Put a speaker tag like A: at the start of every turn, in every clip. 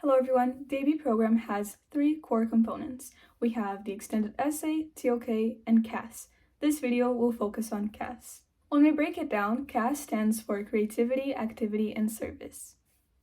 A: Hello everyone, the AB program has three core components. We have the extended essay, TOK, and CAS. This video will focus on CAS. When we break it down, CAS stands for Creativity, Activity, and Service.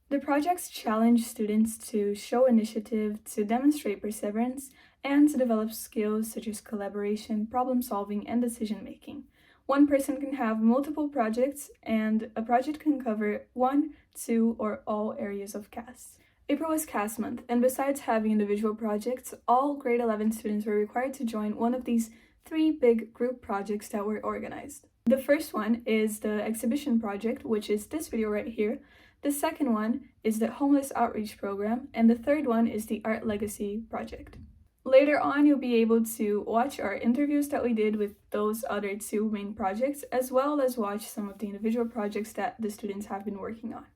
A: The projects challenge students to show initiative, to demonstrate perseverance, and to develop skills such as collaboration, problem solving, and decision making. One person can have multiple projects, and a project can cover one, two, or all areas of CAS. April was CAS month, and besides having individual projects, all grade 11 students were required to join one of these three big group projects that were organized. The first one is the exhibition project, which is this video right here. The second one is the homeless outreach program, and the third one is the art legacy project. Later on, you'll be able to watch our interviews that we did with those other two main projects, as well as watch some of the individual projects that the students have been working on.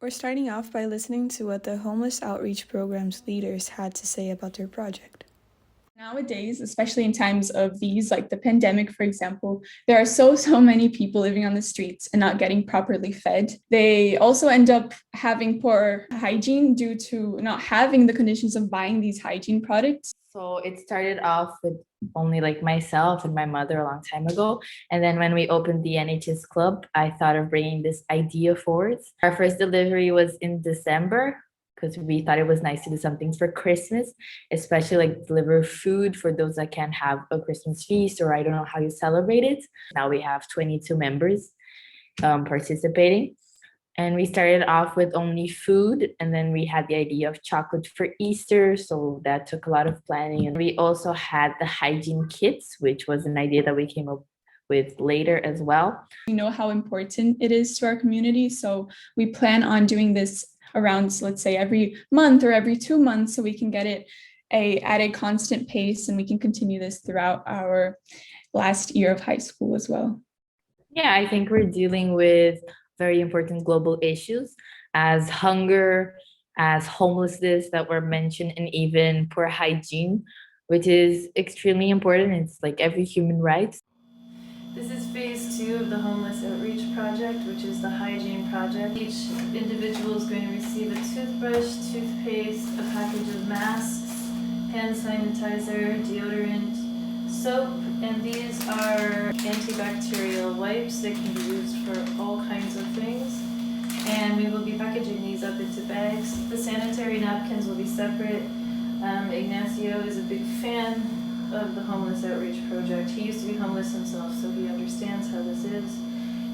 A: We're starting off by listening to what the homeless outreach program's leaders had to say about their project.
B: Nowadays, especially in times of these, like the pandemic, for example, there are so many people living on the streets and not getting properly fed. They also end up having poor hygiene due to not having the conditions of buying these hygiene products.
C: So it started off with only like myself and my mother a long time ago. And then when we opened the NHS club, I thought of bringing this idea forward. Our first delivery was in December, because we thought it was nice to do something for Christmas, especially like deliver food for those that can't have a Christmas feast, or I don't know how you celebrate it. Now we have 22 members participating. And we started off with only food, and then we had the idea of chocolate for Easter, so that took a lot of planning. And we also had the hygiene kits, which was an idea that we came up with later as well.
B: We know how important it is to our community, so we plan on doing this around, let's say, every month or every 2 months, so we can get it at a constant pace, and we can continue this throughout our last year of high school as well.
C: Yeah, I think we're dealing with very important global issues as hunger, as homelessness that were mentioned, and even poor hygiene, which is extremely important. It's like every human right.
D: This is phase 2 of the Homeless Outreach Project, which is the hygiene project. Each individual is going to receive a toothbrush, toothpaste, a package of masks, hand sanitizer, deodorant, soap, and these are antibacterial wipes that can be used for all kinds of things. And we will be packaging these up into bags. The sanitary napkins will be separate. Ignacio is a big fan of the Homeless Outreach Project. He used to be homeless himself, so he understands how this is.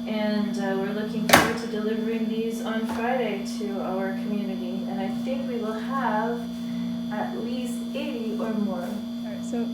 D: And we're looking forward to delivering these on Friday to our community. And I think we will have at least 80 or more.
B: All right, so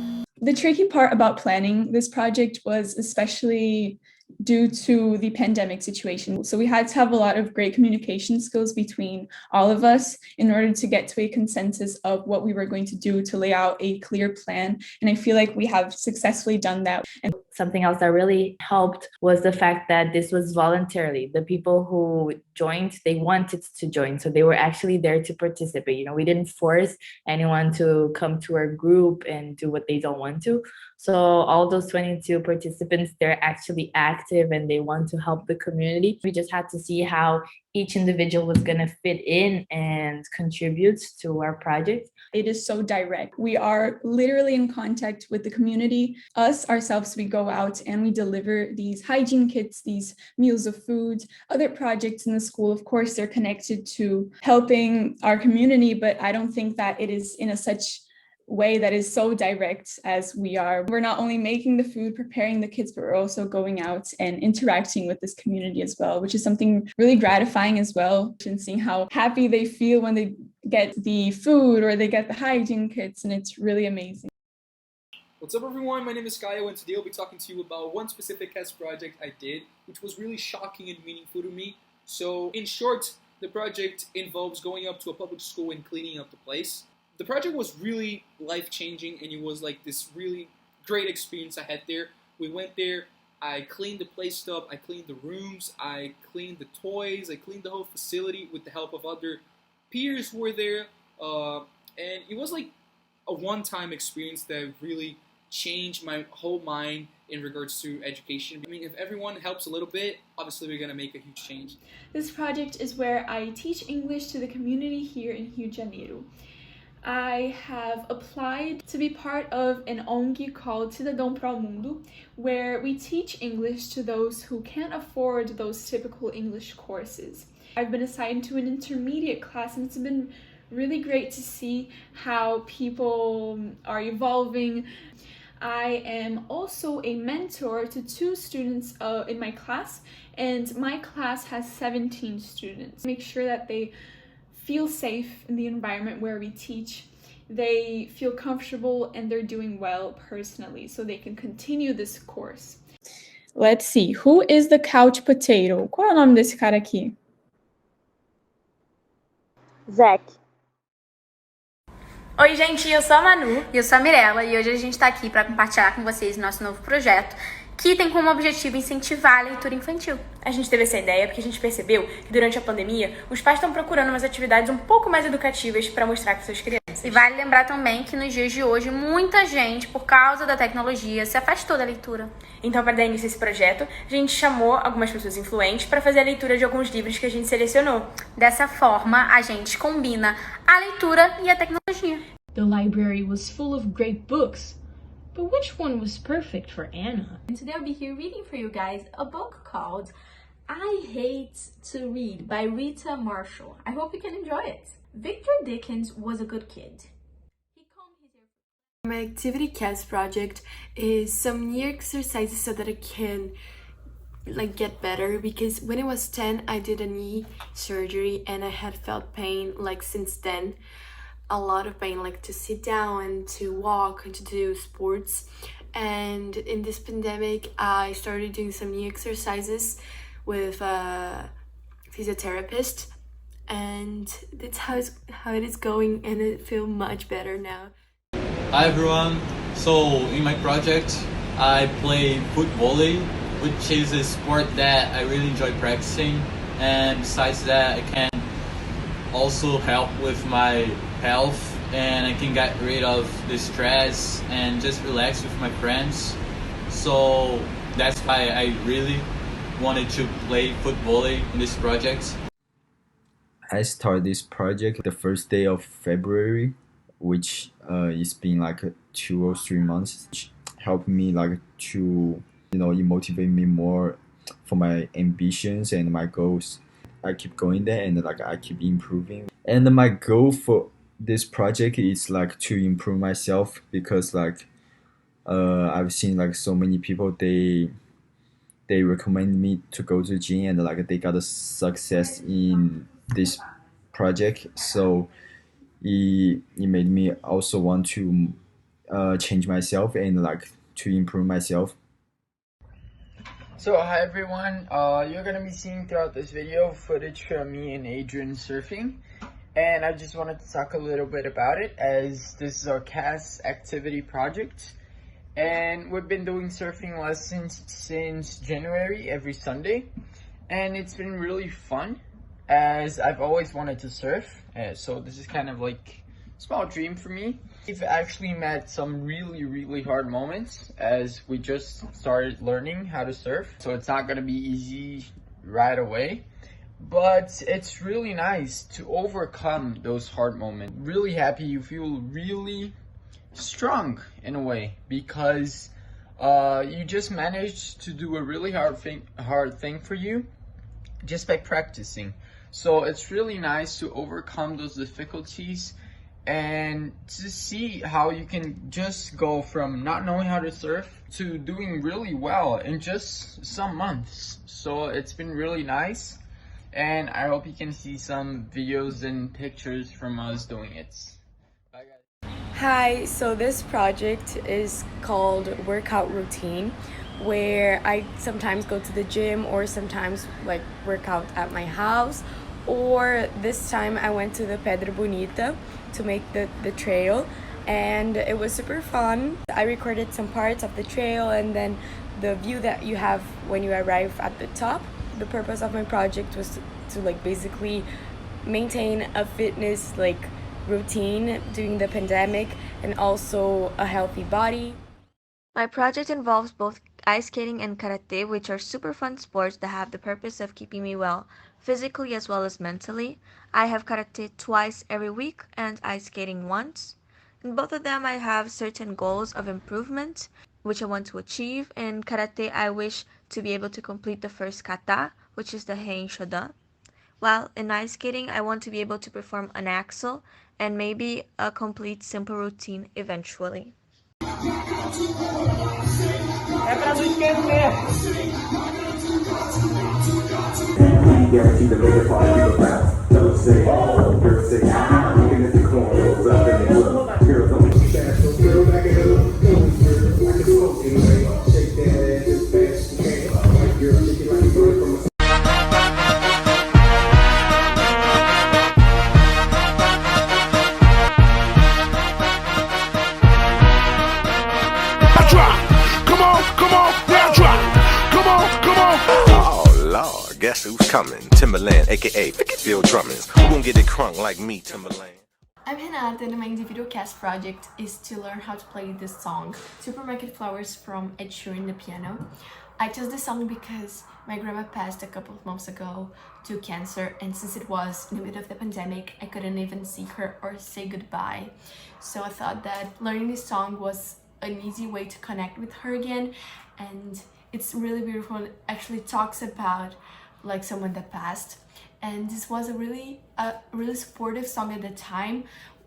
B: the tricky part about planning this project was especially due to the pandemic situation. So we had to have a lot of great communication skills between all of us in order to get to a consensus of what we were going to do to lay out a clear plan. And I feel like we have successfully done that. And
C: something else that really helped was the fact that this was voluntarily. The people who joined, they wanted to join. So they were actually there to participate. You know, we didn't force anyone to come to our group and do what they don't want to. So all those 22 participants, they're actually active and they want to help the community. We just had to see how each individual was going to fit in and contribute to our project.
B: It is so direct. We are literally in contact with the community. Us, ourselves, we go out and we deliver these hygiene kits, these meals of food. Other projects in the school, of course, they're connected to helping our community, but I don't think that it is in a such way that is so direct as we are. We're not only making the food, preparing the kits, but we're also going out and interacting with this community as well, which is something really gratifying as well, and seeing how happy they feel when they get the food or they get the hygiene kits, and it's really amazing.
E: What's up everyone, my name is Kyle, and today I'll be talking to you about one specific CAS project I did, which was really shocking and meaningful to me. So in short, the project involves going up to a public school and cleaning up the place. The project was really life-changing, and it was like this really great experience I had there. We went there, I cleaned the place up, I cleaned the rooms, I cleaned the toys, I cleaned the whole facility with the help of other peers who were there. And it was like a one-time experience that really changed my whole mind in regards to education. I mean, if everyone helps a little bit, obviously we're going to make a huge change.
A: This project is where I teach English to the community here in Rio de Janeiro. I have applied to be part of an ONG called Cidadão para o Mundo, where we teach English to those who can't afford those typical English courses. I've been assigned to an intermediate class, and it's been really great to see how people are evolving. I am also a mentor to 2 students in my class, and my class has 17 students. Make sure that they feel safe in the environment where we teach. They feel comfortable and they're doing well personally, so they can continue this course.
B: Let's see, who is the couch potato? Qual é o nome desse cara aqui?
F: Zach.
G: Oi, gente, eu sou a Manu. E eu sou a Mirella, e hoje a gente tá aqui para compartilhar com vocês nosso novo projeto, que tem como objetivo incentivar a leitura infantil.
H: A gente teve essa ideia porque a gente percebeu que durante a pandemia, os pais estão procurando umas atividades um pouco mais educativas para mostrar para suas crianças.
G: E vale lembrar também que nos dias de hoje, muita gente, por causa da tecnologia, se afastou da leitura.
H: Então, para dar início a esse projeto, a gente chamou algumas pessoas influentes para fazer a leitura de alguns livros que a gente selecionou.
G: Dessa forma, a gente combina a leitura e a tecnologia.
I: The library was full of great books, but which one was perfect for Anna?
J: And today I'll be here reading for you guys a book called I Hate to Read by Rita Marshall. I hope you can enjoy it. Victor Dickens was a good kid.
K: My activity CAS project is some knee exercises so that I can get better, because when I was 10 I did a knee surgery and I had felt pain since then. A lot of pain, to sit down and to walk and to do sports. And in this pandemic I started doing some knee exercises with a physiotherapist, and that's how it is going, and I feel much better now.
L: Hi everyone, so in my project I play foot volley, which is a sport that I really enjoy practicing, and besides that I can also help with my health, and I can get rid of the stress and just relax with my friends. So that's why I really wanted to play foot volley in this project.
M: I started this project the first day of February, which it's been 2 or 3 months, which helped me to it motivate me more for my ambitions and my goals. I keep going there, and I keep improving. And my goal for this project is to improve myself, because I've seen so many people they recommend me to go to the gym, and they got a success in this project. So it made me also want to change myself and to improve myself.
N: So hi everyone, you're gonna be seeing throughout this video footage from me and Adrian surfing, and I just wanted to talk a little bit about it, as this is our CAS activity project, and we've been doing surfing lessons since January every Sunday, and it's been really fun, as I've always wanted to surf, so this is kind of a small dream for me. We've actually met some really hard moments as we just started learning how to surf, so it's not gonna be easy right away, but it's really nice to overcome those hard moments. Really happy, you feel really strong in a way, because you just managed to do a really hard thing for you just by practicing. So it's really nice to overcome those difficulties and to see how you can just go from not knowing how to surf to doing really well in just some months. So it's been really nice, and I hope you can see some videos and pictures from us doing it. Bye guys.
O: Hi, so this project is called Workout Routine, where I sometimes go to the gym or sometimes work out at my house, or this time I went to the Pedra Bonita to make the trail, and it was super fun. I recorded some parts of the trail and then the view that you have when you arrive at the top. The purpose of my project was to basically maintain a fitness routine during the pandemic, and also a healthy body.
P: My project involves both
F: ice skating and karate, which are super fun sports that have the purpose of keeping me well, physically as well as mentally. I have karate twice every week and ice skating once. In both of them, I have certain goals of improvement, which I want to achieve. In karate, I wish to be able to complete the first kata, which is the hein shodan. While in ice skating, I want to be able to perform an axel and maybe a complete simple routine eventually.
P: É pra não esquecer.
Q: Guaranteed to make it far to the ground. Don't say, oh, girls say, ah, even if the corn goes up in the club. Girls don't fast, so girl back in the hood. I can smoke anyway. Shake that ass as fast as you can. White girl, shake it like a bird from a
R: guess who's coming? Timberland, aka Phil Drummond. Who gon' get it crunk like me, Timberland?
K: I'm Renata and my individual CAS project is to learn how to play this song, Supermarket Flowers from Ed Sheeran, the piano. I chose this song because my grandma passed a couple of months ago to cancer, and since it was in the middle of the pandemic, I couldn't even see her or say goodbye. So I thought that learning this song was an easy way to connect with her again, and it's really beautiful and actually talks about like someone that passed. And this was a really supportive song at the time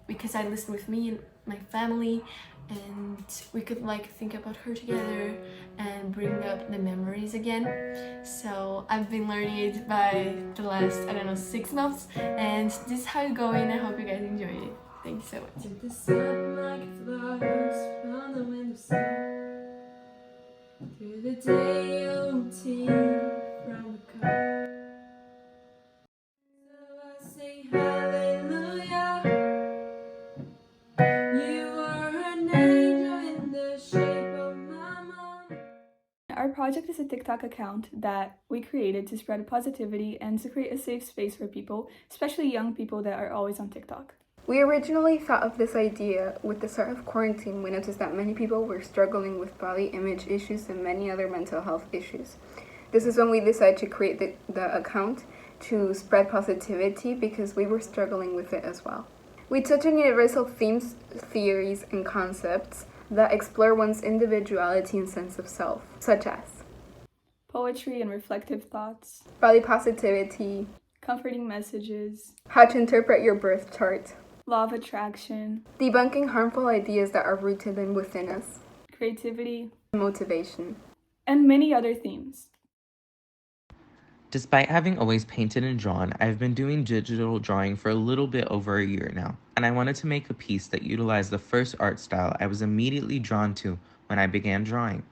K: because I listened with me and my family, and we could like think about her together and bring up the memories again. So I've been learning it by the last, I don't know, 6 months, and this is how it's going. I hope you guys enjoy it. Thank you so much.
S: Take the supermarket flowers from the windowsill, through the day old tea from the cup. Hallelujah, you are an angel in the shape of my mom.
A: Our project is a TikTok account that we created to spread positivity and to create a safe space for people, especially young people that are always on TikTok.
T: We originally thought of this idea with the start of quarantine. We noticed that many people were struggling with body image issues and many other mental health issues. This is when we decided to create the account to spread positivity because we were struggling with it as well. We touch on universal themes, theories, and concepts that explore one's individuality and sense of self, such as
A: poetry and reflective thoughts,
T: body positivity,
A: comforting messages,
T: how to interpret your birth chart,
A: law of attraction,
T: debunking harmful ideas that are rooted within us,
A: creativity,
T: motivation,
A: and many other themes.
U: Despite having always painted and drawn, I've been doing digital drawing for a little bit over a year now, and I wanted to make a piece that utilized the first art style I was immediately drawn to when I began drawing.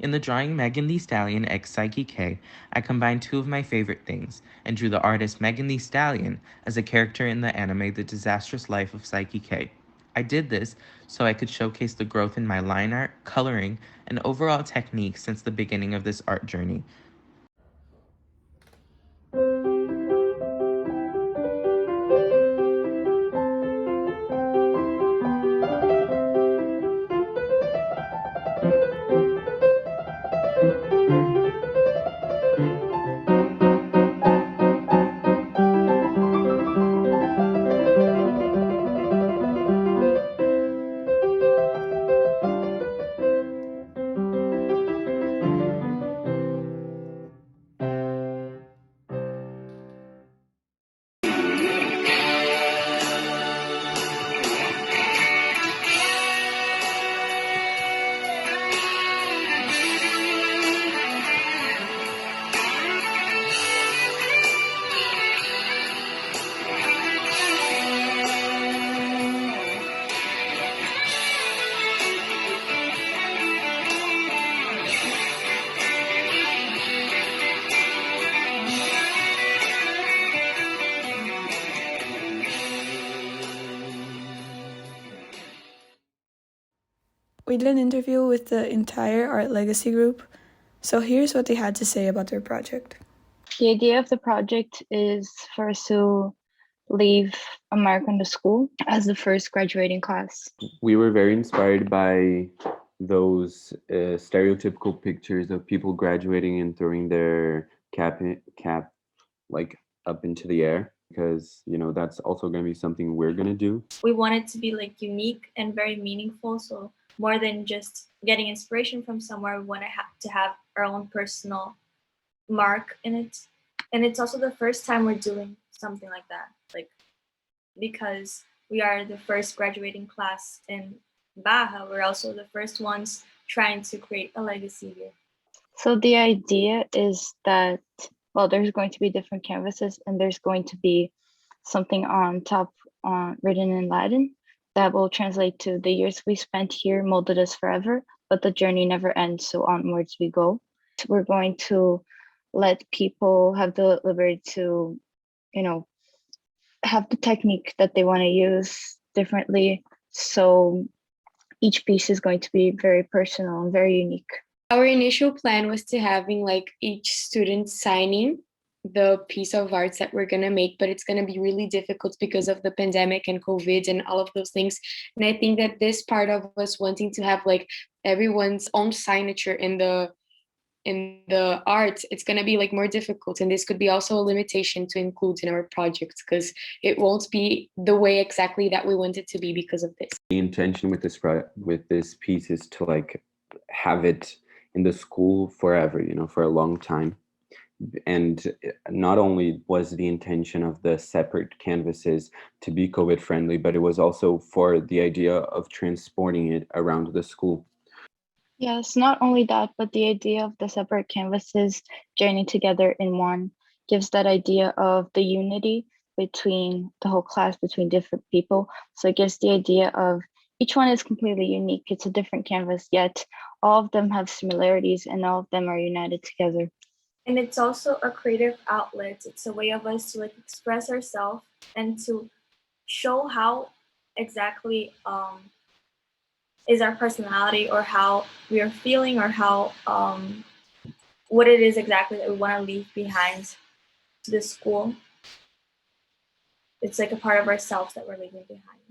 U: In the drawing Megan Thee Stallion x Psyche K, I combined two of my favorite things and drew the artist Megan Thee Stallion as a character in the anime The Disastrous Life of Psyche K. I did this so I could showcase the growth in my line art, coloring, and overall technique since the beginning of this art journey.
A: We did an interview with the entire Art Legacy group, so here's what they had to say about their project.
V: The idea of the project is for us to leave American to school as the first graduating class.
W: We were very inspired by
C: those stereotypical pictures of people graduating and throwing their cap like up into the air, because that's also going to be something we're going to do.
D: We want it to be like unique and very meaningful, so more than just getting inspiration from somewhere, we want to have our own personal mark in it. And it's also the first time we're doing something like that, like because we are the first graduating class in Baja, we're also the first ones trying to create a legacy here.
V: So the idea is that, well, there's going to be different canvases and there's going to be something on top written in Latin that will translate to the years we spent here molded us forever, but the journey never ends, so onwards we go. We're going to let people have the liberty to, have the technique that they want to use differently. So each piece is going to be very personal and very unique.
K: Our initial plan was to having like each student signing the piece of arts that we're going to make, but it's going to be really difficult because of the pandemic and COVID and all of those things. And I think that this part of us wanting to have like everyone's own signature in the art, it's going to be like more difficult, and this could be also a limitation to include in our projects because it won't be the way exactly that we want it to be because of this.
C: The intention with this piece is to like have it in the school forever, for a long time. And not only was the intention of the separate canvases to be COVID friendly, but it was also for the idea of transporting it around the school.
V: Yes, not only that, but the idea of the separate canvases journeying together in one gives that idea of the unity between the whole class, between different people. So it gives the idea of each one is completely unique. It's a different canvas, yet all of them have similarities and all of them are united together.
D: And it's also a creative outlet. It's a way of us to like express ourselves and to show how exactly is our personality, or how we are feeling, or how what it is exactly that we want to leave behind to the school. It's like a part of ourselves that we're leaving behind.